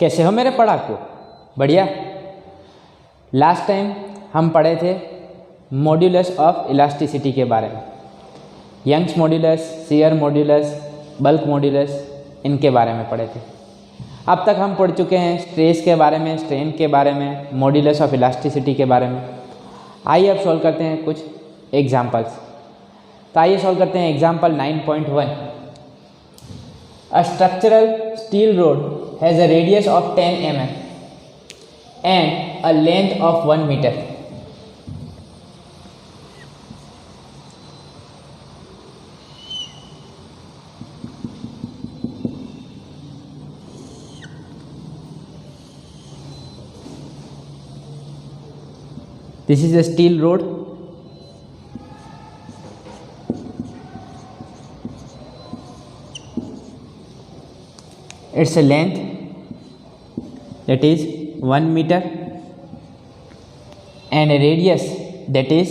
कैसे हो मेरे पढ़ाकू? बढ़िया। लास्ट टाइम हम पढ़े थे मॉड्यूलस ऑफ इलास्टिसिटी के बारे में, Young's modulus, shear modulus, bulk modulus, इनके बारे में पढ़े थे। अब तक हम पढ़ चुके हैं स्ट्रेस के बारे में, स्ट्रेन के बारे में, मॉड्यूलस ऑफ इलास्टिसिटी के बारे में। आइए अब सॉल्व करते हैं कुछ एग्जाम्पल्स। तो आइए सॉल्व करते हैं example 9.1। A structural steel road has a radius of 10 mm and a length of 1 meter. This is a steel rod. Its length that is 1 meter and a radius that is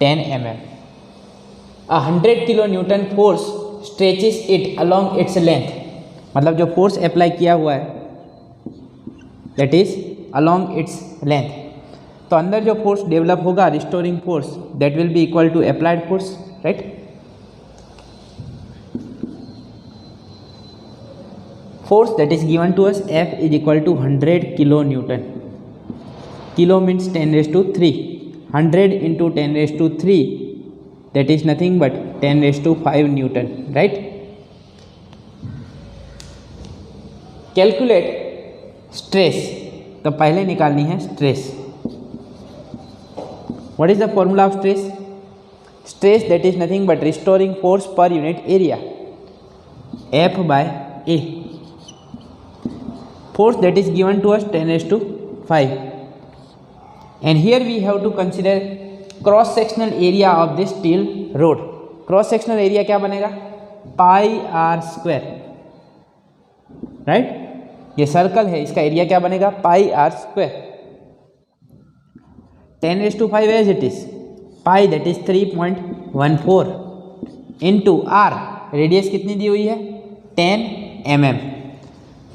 10 mm. A 100 kilonewton force stretches it along its length. मतलब जो force apply किया हुआ है that is along its length, तो अंदर जो force develop होगा restoring force that will be equal to applied force, right. Force that is given to us F is equal to 100 kilo newton. Kilo means 10⁻³ 100 into 10⁻³ that is nothing but 10⁵ newton, right. Calculate stress, तो पहले निकालनी है stress. What is the formula of stress? Stress that is nothing but restoring force per unit area, F by A. Force that is given to us 10⁵. And here we have to consider cross sectional area of this steel rod. Cross sectional area क्या बनेगा? πr², right. ये circle है, इसका area क्या बनेगा? πr²। 10⁵ as it is, pi that is 3.14 into r, radius कितनी दी हुई है? 10 mm।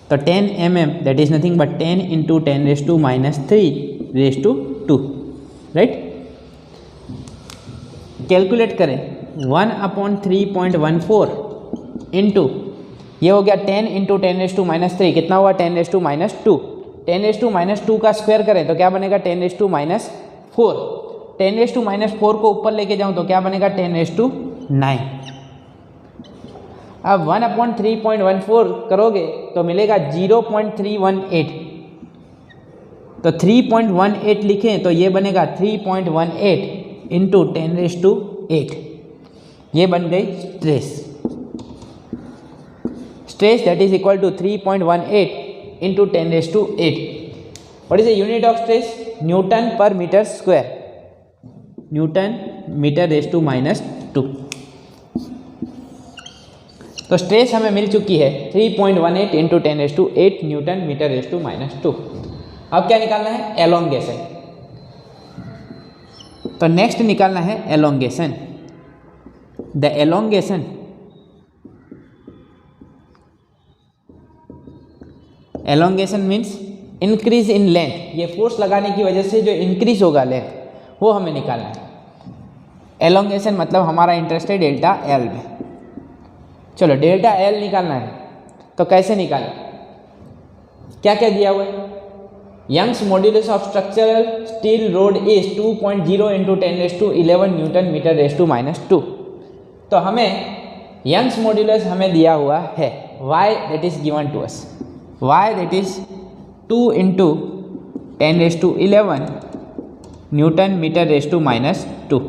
तो 10 mm that is nothing but 10 into 10⁻³ right. Calculate करें 1/3.14 इंटू, ये हो गया 10 इंटू 10⁻³ कितना हुआ? 10⁻²। 10⁻² का स्क्वायर करें तो क्या बनेगा? 10⁻⁴। 10⁻⁴ को ऊपर लेके जाऊं तो क्या बनेगा? 10�9। अब 1/3.14 करोगे तो मिलेगा 0.318। तो 3.18 लिखें तो ये बनेगा 3.18 इंटू 10⁸ ये बन गई stress. Stress that is equal to 3.18 into 10⁸। What is the unit of stress? Newton per meter square. Newton meter⁻²। तो स्ट्रेस हमें मिल चुकी है 3.18 इंटू 10⁸ न्यूटन मीटर⁻²। अब क्या निकालना है? एलोंगेशन। तो नेक्स्ट निकालना है elongation. The elongation means increase in length. ये फोर्स लगाने की वजह से जो इंक्रीज होगा लेंथ वो हमें निकालना है। एलोंगेशन मतलब हमारा इंटरेस्ट है डेल्टा एल में। चलो डेल्टा एल निकालना है तो कैसे निकालें? क्या क्या दिया हुआ है? Young's modulus of structural steel rod is 2.0 into 10⁻11 newton metre. तो हमें यंग्स मॉड्यूलस हमें दिया हुआ है y that is given to us, y that is 2 into 10⁻11 newton metre.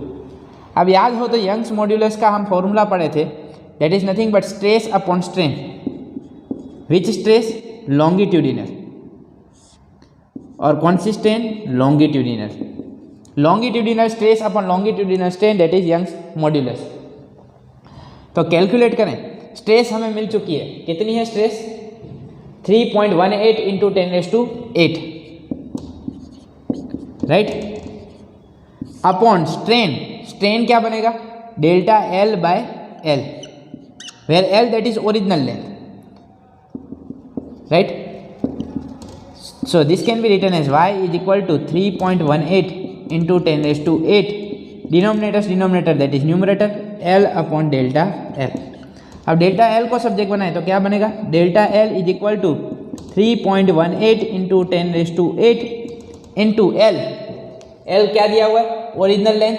अब याद हो तो यंग्स मॉड्यूलस का हम फॉर्मूला पढ़े थे that is nothing but stress upon strain. Which stress? Longitudinal. और कौन सी strain? Longitudinal. Longitudinal stress upon longitudinal strain that is Young's modulus. तो कैलकुलेट करें। स्ट्रेस हमें मिल चुकी है, कितनी है stress? 3.18 into 10⁸, right, upon strain. Strain क्या बनेगा, delta L by L, where L that is original length, right. So this can be written as y is equal to 3.18 into 10 raised to 8, denominator that is numerator, L upon delta L. अब delta L को subject बनाए तो क्या बनेगा, delta L is equal to 3.18 into 10 raise to 8 into L. L क्या दिया हुआ है, ओरिजिनल लेंथ.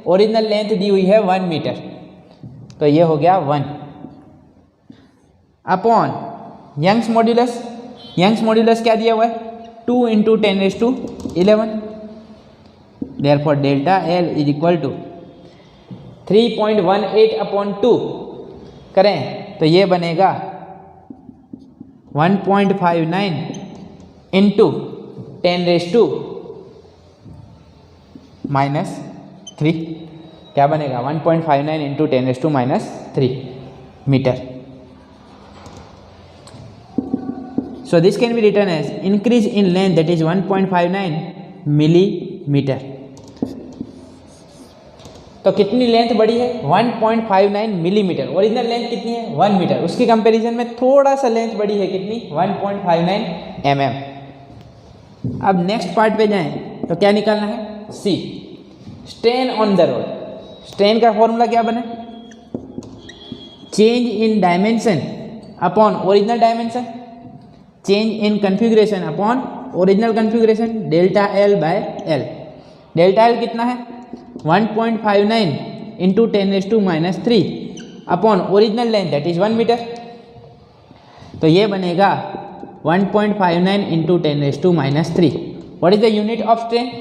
ओरिजिनल लेंथ दी हुई है 1 मीटर, तो ये हो गया 1 upon Young's modulus. Young's modulus क्या दिया हुआ है, 2 into 10 raise to 11. Therefore delta L is equal to 3.18 upon 2 करें तो ये बनेगा 1.59 इंटू 10 रेज टू -3. क्या बनेगा, 1.59 into 10 raise to -3 metre. So this can be written as increase in length that is 1.59 millimeter. तो कितनी लेंथ बढ़ी है, 1.59 मिलीमीटर. ओरिजिनल लेंथ कितनी है, 1 मीटर. उसके कंपैरिजन में थोड़ा सा लेंथ बढ़ी है, कितनी, 1.59 mm. अब नेक्स्ट पार्ट पे जाएं तो क्या निकालना है, see, strain on the road. Strain का फॉर्मूला क्या बने, change in dimension upon original dimension, change in configuration upon original configuration, delta L by L. Delta L कितना है, 1.59 into 10 raise to -3 upon original length that is 1 metre. तो ये बनेगा 1.59 into 10 raise to -3. What is the unit of strain,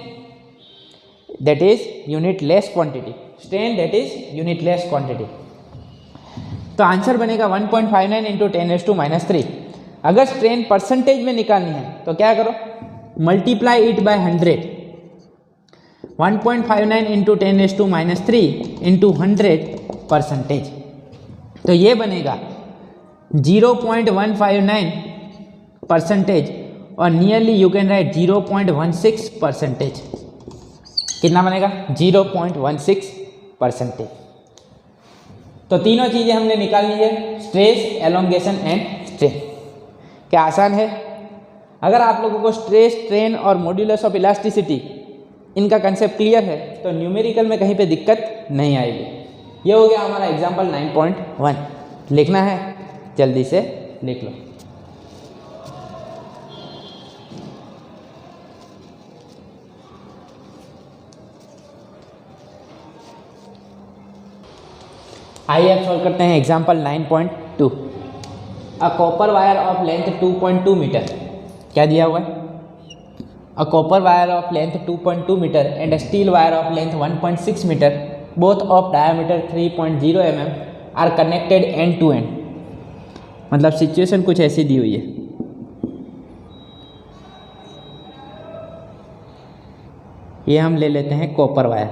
that is unitless quantity. Strain that is unitless quantity. तो answer बनेगा 1.59 into 10 raise to -3. अगर strain percentage में निकालनी है तो क्या करो, multiply it by 100. 1.59 into 10 raise to -3 into 100 percentage, तो ये बनेगा 0.159 परसेंटेज और nearly you can write 0.16 percentage. कितना बनेगा, 0.16 परसेंटेज. तो तीनों चीज़ें हमने निकाल ली है, स्ट्रेस, एलोंगेशन एंड स्ट्रेन. क्या आसान है. अगर आप लोगों को स्ट्रेस, स्ट्रेन और मॉड्यूलस ऑफ इलास्टिसिटी इनका कंसेप्ट क्लियर है तो न्यूमेरिकल में कहीं पे दिक्कत नहीं आएगी. ये हो गया हमारा एग्जांपल 9.1. लिखना है, जल्दी से लिख लो. आइए अब सॉल्व करते हैं example 9.2. A copper wire of length 2.2 metre. क्या दिया हुआ है, a copper wire of length 2.2 metre and a steel wire of length 1.6 metre, both of diameter 3.0 mm are connected end to end. मतलब सिचुएशन कुछ ऐसी दी हुई है. ये हम ले लेते हैं कॉपर वायर.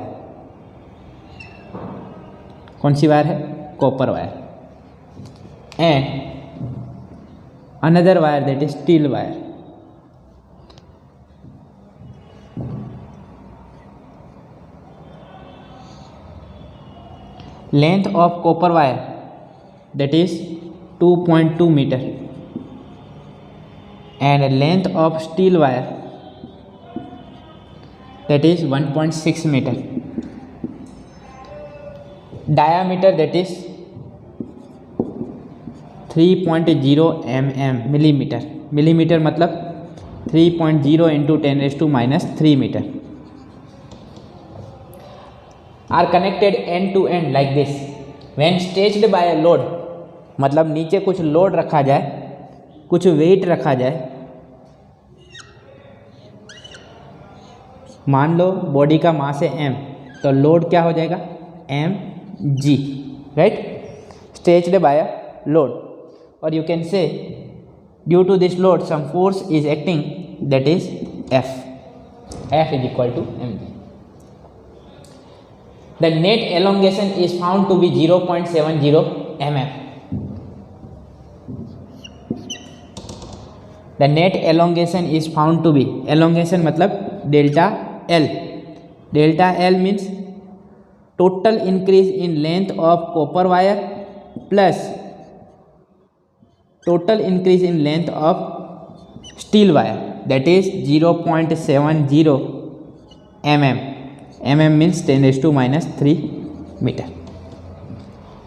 कौन सी वायर है, copper wire. And another wire that is steel wire. Length of copper wire that is 2.2 meter and length of steel wire that is 1.6 meter. Diameter that is 3.0 mm millimetre. Millimetre मतलब 3.0 into 10 raise to -3 metre. Are connected end to end like this. When stretched by a load, मतलब नीचे कुछ load रखा जाए, कुछ wait रखा जाए. मान लो बॉडी का मास है m, तो लोड क्या हो जाएगा, mg, right. Stretched by a load. or you can say due to this load some force is acting, that is F. F is equal to mg. The net elongation is found to be 0.70 mm. The net elongation is found to be, elongation मतलब delta L. Delta L means total increase in length of copper wire plus total increase in length of steel wire, that is 0.70 mm. mm means 10⁻³ meter.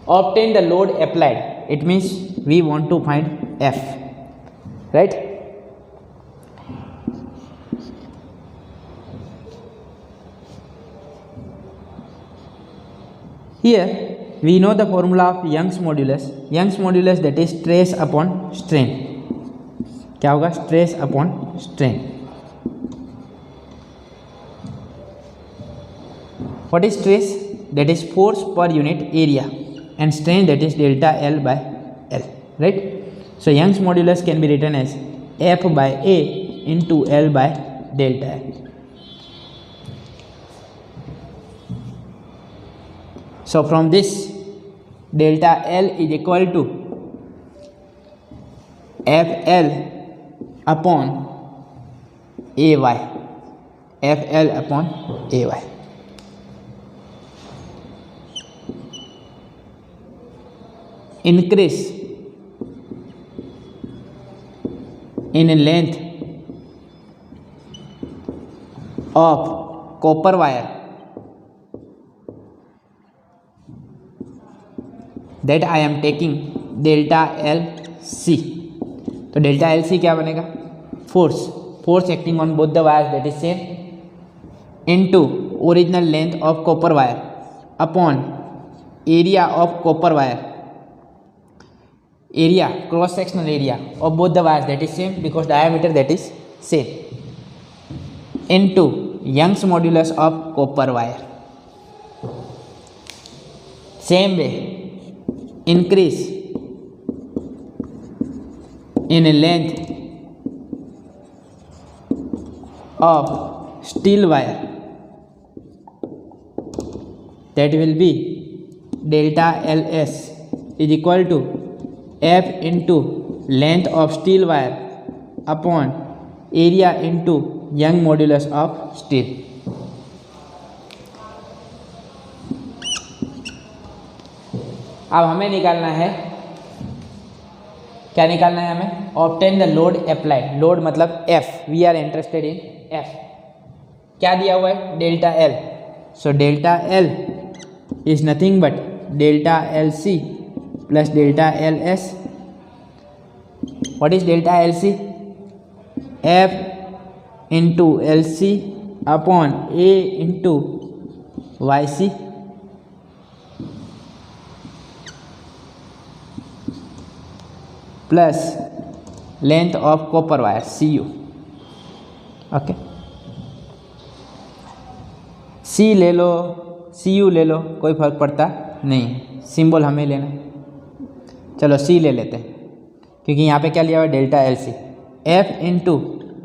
Obtain the load applied. It means we want to find F, right? Here we know the formula of Young's modulus. Young's modulus, that is stress upon strain. क्या होगा? Stress upon strain. What is stress? That is force per unit area, and strain, that is delta L by L, right? So Young's modulus can be written as F by A into L by delta L. So from this, delta L is equal to FL upon AY. FL upon AY. Increase in length of copper wire, that I am taking delta LC. तो delta LC क्या बनेगा? Force acting on both the wires, that is same, into original length of copper wire upon area of copper wire, area cross sectional area of both the wires, that is same because diameter that is same, into Young's modulus of copper wire. Same way, increase in length of steel wire, that will be delta LS is equal to F into length of steel wire upon area into Young modulus of steel. अब हमें निकालना है, क्या निकालना है हमें? Obtain the load applied. Load मतलब F, we are interested in F. क्या दिया हुआ है? Delta L. So delta L is nothing but delta LC plus delta LS. What is delta LC? F into LC upon A into YC plus length of copper wire CU. Okay, C ले लो, CU ले लो, कोई फर्क पड़ता नहीं, symbol हमें लेना. चलो C ले लेते हैं, क्योंकि यहाँ पे क्या लिया हुआ है? Delta LC. F into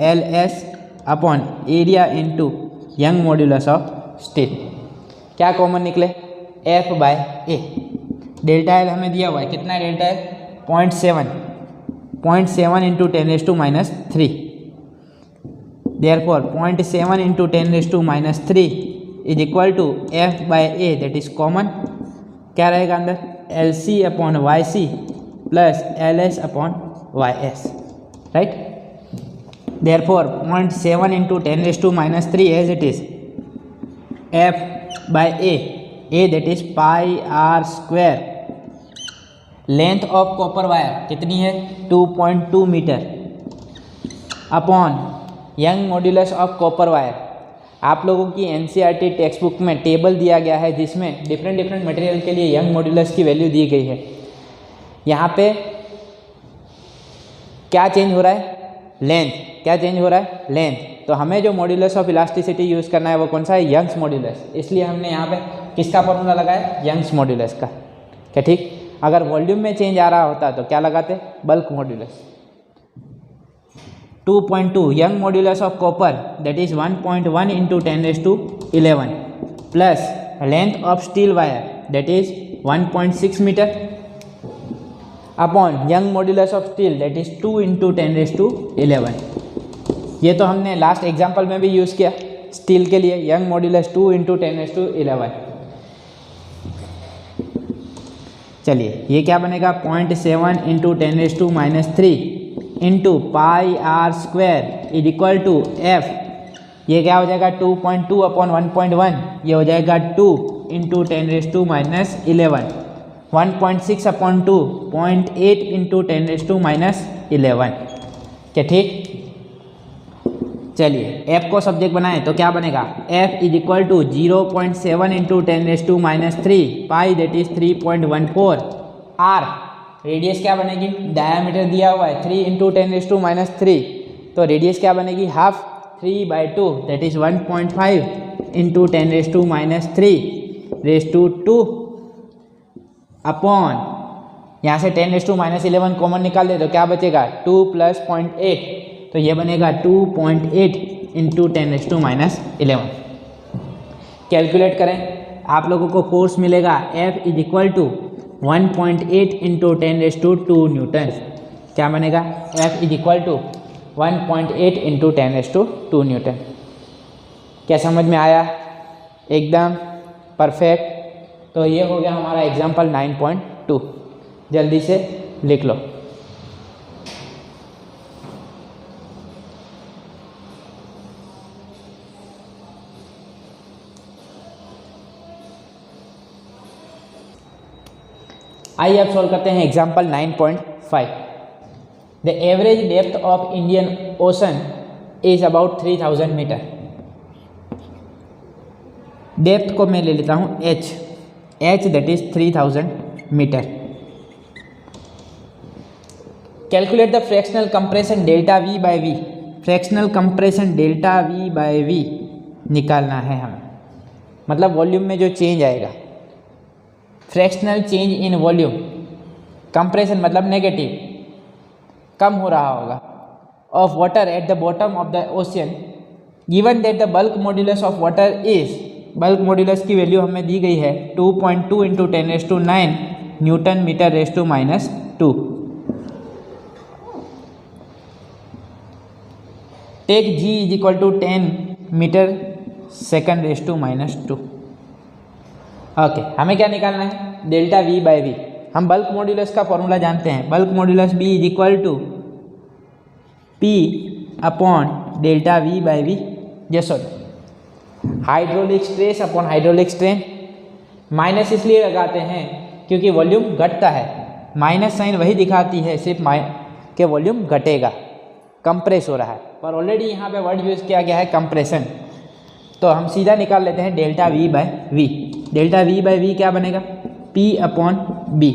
LS upon area into Young modulus of steel. क्या कॉमन निकले? F by A. Delta L हमें दिया हुआ है, कितना है delta L? 0.7 into 10⁻³ therefore 0.7 into 10⁻³ is equal to F by A, that is common. क्या रहेगा अंदर? LC upon YC plus LS upon YS, right? therefore 0.7 into 10⁻³ as it is F by A that is πr². Length of copper wire कितनी है? 2.2 metre upon Young modulus of copper wire. आप लोगों की NCERT textbook में table दिया गया है जिसमें डिफरेंट मटेरियल के लिए यंग मॉड्यूलस की वैल्यू दी गई है. यहाँ पे क्या चेंज हो रहा है? लेंथ. क्या चेंज हो रहा है? लेंथ. तो हमें जो मॉड्यूलस ऑफ इलास्टिसिटी यूज़ करना है वो कौन सा है? Young's modulus. इसलिए हमने यहाँ पे किसका फॉर्मूला लगाया? यंग्स मॉड्यूलस का. क्या ठीक? अगर वॉल्यूम में चेंज आ रहा होता तो क्या लगाते? Bulk modulus. 2.2 Young modulus of copper that is 1.1 into 10⁻11 plus length of steel wire that is 1.6 metre upon Young modulus of steel that is 2 into 10⁻11. ये तो हमने लास्ट एग्जाम्पल में भी यूज़ किया स्टील के लिए. Young modulus 2 into 10⁻11. चलिए ये क्या बनेगा 0.7 into 10⁻³ into pi r square is equal to F. ये क्या हो जाएगा 2.2 अपॉन 1.1, ये हो जाएगा 2 इंटू 10⁻11, 1.6 अपॉन 2, 0.8 इंटू 10⁻11। क्या ठीक? चलिए f को सब्जेक्ट बनाएं तो क्या बनेगा f is equal to 0.7 into 10⁻³ pi that is 3.14। r radius क्या बनेगी, डायमीटर दिया हुआ है 3 इंटू 10⁻³ तो रेडियस क्या बनेगी half 3/2 that is 1.5 into 10⁻³ upon यहाँ से 10⁻11 कॉमन निकाल दे तो क्या बचेगा 2 + 0.8 तो ये बनेगा 2.8 इंटू 10⁻11। कैलकुलेट करें, आप लोगों को फोर्स मिलेगा F is equal to 1.8 into 10⁻² newton. क्या बनेगा F is equal to 1.8 into 10⁻² newton. क्या समझ में आया? एकदम परफेक्ट। तो ये हो गया हमारा एग्जाम्पल 9.2। जल्दी से लिख लो। आइए अब सॉल्व करते हैं example 9.5। The average depth of Indian ocean is about 3000 metre. Depth को मैं ले लेता हूँ h that is 3000 metre. Calculate the fractional compression delta v by v। Fractional compression delta v by v निकालना है हमें, मतलब वॉल्यूम में जो चेंज आएगा। Fractional change in volume, compression मतलब नेगेटिव, कम हो रहा होगा, of water at the bottom of the ocean given that the bulk modulus of water is. Bulk modulus की वैल्यू हमें दी गई है 2.2 into 10⁻9 newton metre raise to -2। Take g is equal to 10 metre second raise to -2। Okay, हमें क्या निकालना है delta v by v। हम बल्क मॉड्यूलस का फॉर्मूला जानते हैं, bulk modulus b is equal to p upon delta v by v। जैसो hydraulic stress upon hydraulic strain. Minus इसलिए लगाते हैं क्योंकि वॉल्यूम घटता है, माइनस साइन वही दिखाती है सिर्फ के वॉल्यूम घटेगा, कंप्रेस हो रहा है, पर ऑलरेडी यहाँ पे वर्ड यूज़ किया गया है कंप्रेशन। तो हम सीधा निकाल लेते हैं delta v by v। Delta v by v क्या बनेगा p अपॉन b।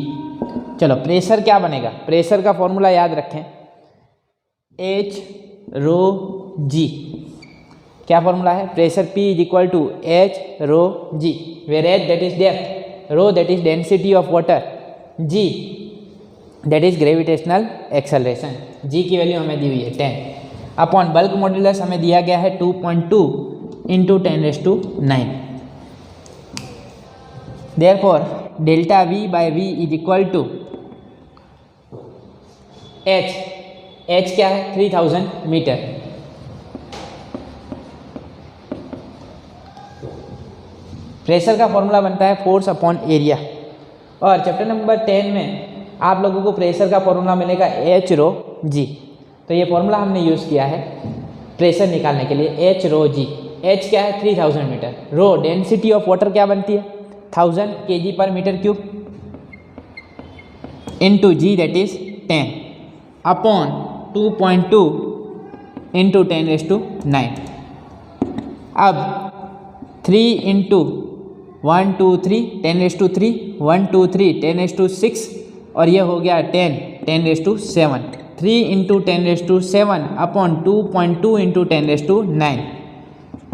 चलो प्रेशर क्या बनेगा, प्रेशर का फॉर्मूला याद रखें h रो g। क्या फॉर्मूला है, pressure p is equal to h rho g, where h that is depth, rho that is density of water, g that is gravitational acceleration. g की value हमें दी हुई है 10 upon bulk modulus हमें दिया गया है 2.2 into 10⁻9। Therefore delta v by v is equal to h क्या है 3000 मीटर। प्रेशर का फॉर्मूला बनता है फोर्स अपॉन एरिया, और चैप्टर नंबर 10 में आप लोगों को प्रेशर का फॉर्मूला मिलेगा h रो g। तो ये फॉर्मूला हमने यूज़ किया है प्रेशर निकालने के लिए, h रो g। h क्या है 3000 metre, rho density of water क्या बनती है 1000 kg पर metre cube, into g that is 10 upon 2.2 into 10⁻9। अब 3 इंटू 1 2 3 10⁻3 1 2 3 10⁻6 और ये हो गया 10 3 इंटू 10⁻7 अपॉन 2.2 इंटू 10⁻9।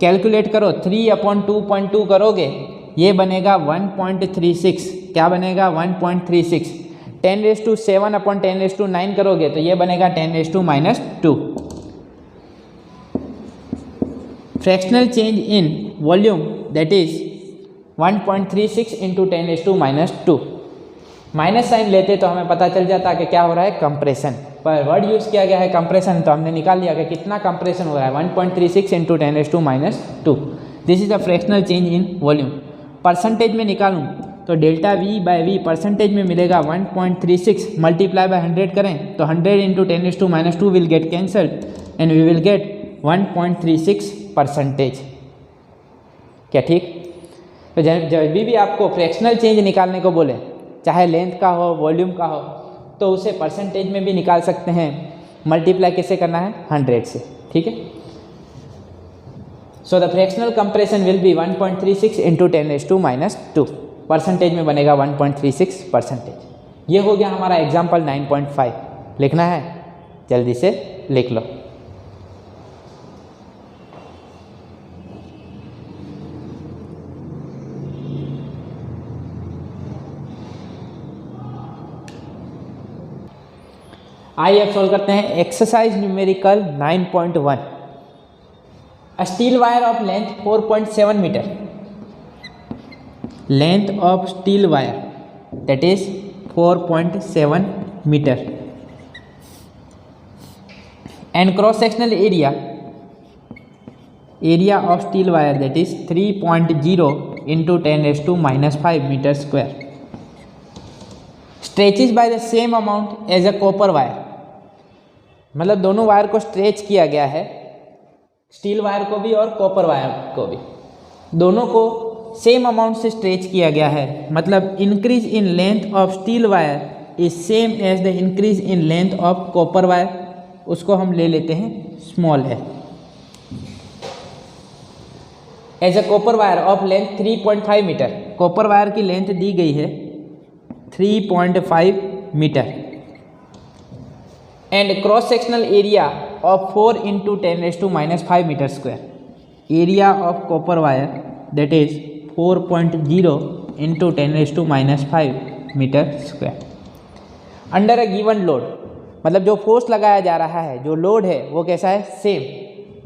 कैलकुलेट करो 3 अपॉन 2.2 करोगे ये बनेगा 1.36। क्या बनेगा 1.36। 10⁻7 अपॉन 10⁻9 करोगे तो ये बनेगा 10⁻2। Fractional change in volume that is 1.36 into 10⁻2। Minus sign लेते तो हमें पता चल जाता कि क्या हो रहा है कंप्रेशन, पर वर्ड यूज़ किया गया है कंप्रेशन तो हमने निकाल लिया कि कितना कंप्रेशन हो रहा है 1.36 into 10⁻2। This is a fractional change in volume. Percentage में निकालूं तो delta V by V percentage में मिलेगा 1.36 मल्टीप्लाई बाय 100 करें तो 100 into 10⁻² will get cancelled and we will get 1.36%। क्या ठीक? तो जब भी आपको फ्रैक्शनल चेंज निकालने को बोले, चाहे लेंथ का हो वॉल्यूम का हो, तो उसे परसेंटेज में भी निकाल सकते हैं। मल्टीप्लाई कैसे करना है? 100 से। ठीक है। So the fractional compression will be 1.36 into 10⁻²। Percentage में बनेगा 1.36%। ये हो गया हमारा एग्जाम्पल 9.5। लिखना है? जल्दी से लिख लो। आइए अब सॉल्व करते हैं exercise numerical 9.1। A steel wire of length 4.7 metre, length of steel wire that is 4.7 metre and cross sectional area of steel wire that is 3.0 into 10⁻⁵ metre square stretches by the same amount as a copper wire. मतलब दोनों wire को stretch किया गया है, steel wire को भी और copper wire को भी, दोनों को सेम अमाउंट से स्ट्रेच किया गया है। मतलब increase in length of steel wire is same as the increase in length of copper wire. उसको हम ले लेते हैं स्मॉल है। As a copper wire of length 3.5 metre, copper wire की लेंथ दी गई है 3.5 metre and cross sectional area of 4 into 10⁻⁵ metre square. Area of copper wire that is 4.0 into 10⁻⁵ metre square under a given load. मतलब जो force लगाया जा रहा है, जो लोड है वो कैसा है? सेम।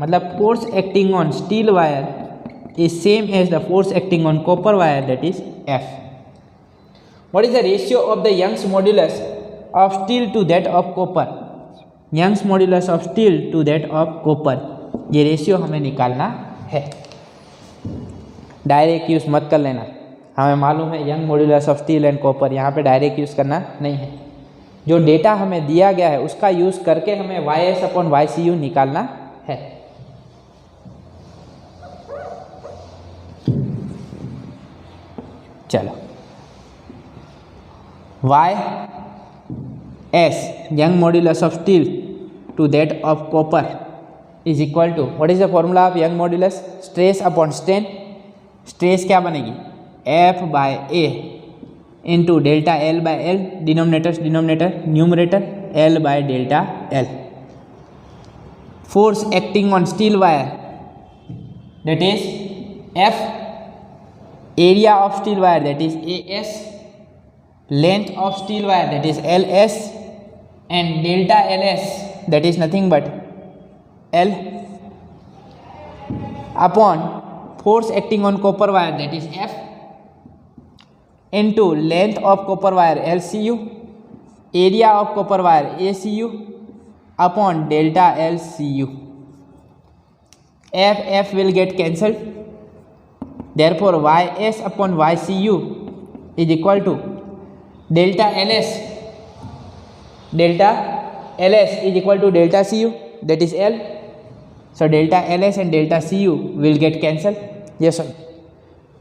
मतलब force acting on steel wire is same as the force acting on copper wire that is F। What is the ratio of the Young's modulus of steel to that of copper? Young's modulus of steel to that of copper, ये ratio हमें निकालना है। Direct use मत कर लेना, हमें मालूम है young modulus of steel and copper, यहाँ पे डायरेक्ट यूज़ करना नहीं है। जो डेटा हमें दिया गया है उसका यूज़ करके हमें YS/YCU निकालना है। चलो, YS young modulus of steel to that of copper is equal to, what is the formula of young modulus? Stress upon strain। Stress क्या बनेगी? F by A into delta L by L, denominator numerator L by delta L। Force acting on steel wire that is F, area of steel wire that is AS, length of steel wire that is LS, and delta LS that is nothing but L upon force acting on copper wire that is F into length of copper wire LCU, area of copper wire ACU upon delta LCU। F will get cancelled, therefore YS upon YCU is equal to delta LS is equal to delta CU that is L। So delta LS and delta CU will get cancelled, yes sir।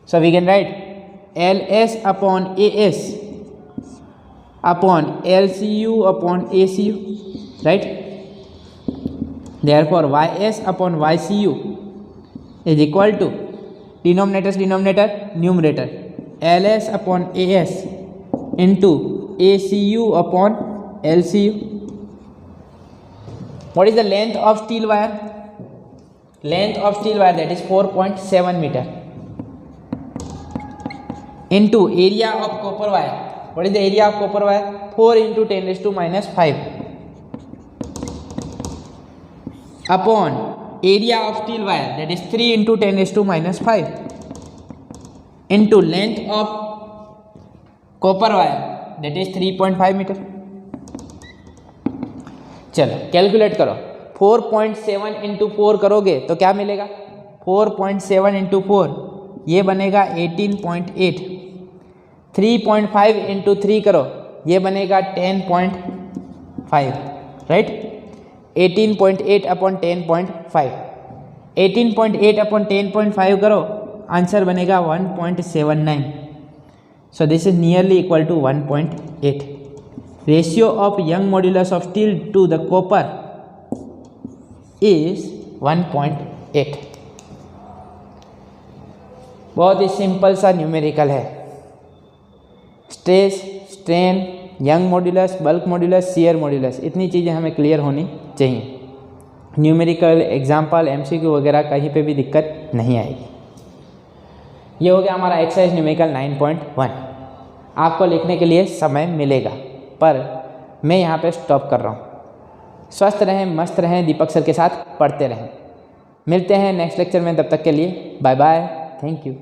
So we can write LS upon AS upon LCU upon ACU, right? Therefore YS upon YCU is equal to denominator numerator LS upon AS into ACU upon LCU। What is the length of steel wire? Length of steel wire that is 4.7 meter into area of copper wire. What is the area of copper wire? 4 into 10⁻⁵ upon area of steel wire that is 3 into 10⁻⁵ into length of copper wire that is 3.5 metre. चलो calculate करो, 4.7 into 4 करोगे तो क्या मिलेगा? 4.7 into 4 ये बनेगा 18.8। 3.5 into 3 करो, ये बनेगा 10.5, राइट। 18.8 अपॉन 10.5, 18.8 अपॉन 10.5 करो, आंसर बनेगा 1.79। So this is nearly equal to 1.8। Ratio of Young modulus of steel to the copper is 1.8। बहुत ही सिंपल सा न्यूमेरिकल है। Stress, strain, Young modulus, bulk modulus, shear modulus, इतनी चीज़ें हमें क्लियर होनी चाहिए। न्यूमेरिकल, एग्जाम्पल, एमसीक्यू वगैरह कहीं पे भी दिक्कत नहीं आएगी। ये हो गया हमारा एक्सरसाइज न्यूमेरिकल 9.1। आपको लिखने के लिए समय मिलेगा, पर मैं यहाँ पे स्टॉप कर रहा हूँ। स्वस्थ रहें, मस्त रहें, दीपक सर के साथ पढ़ते रहें। मिलते हैं नेक्स्ट लेक्चर में, तब तक के लिए बाय बाय, थैंक यू।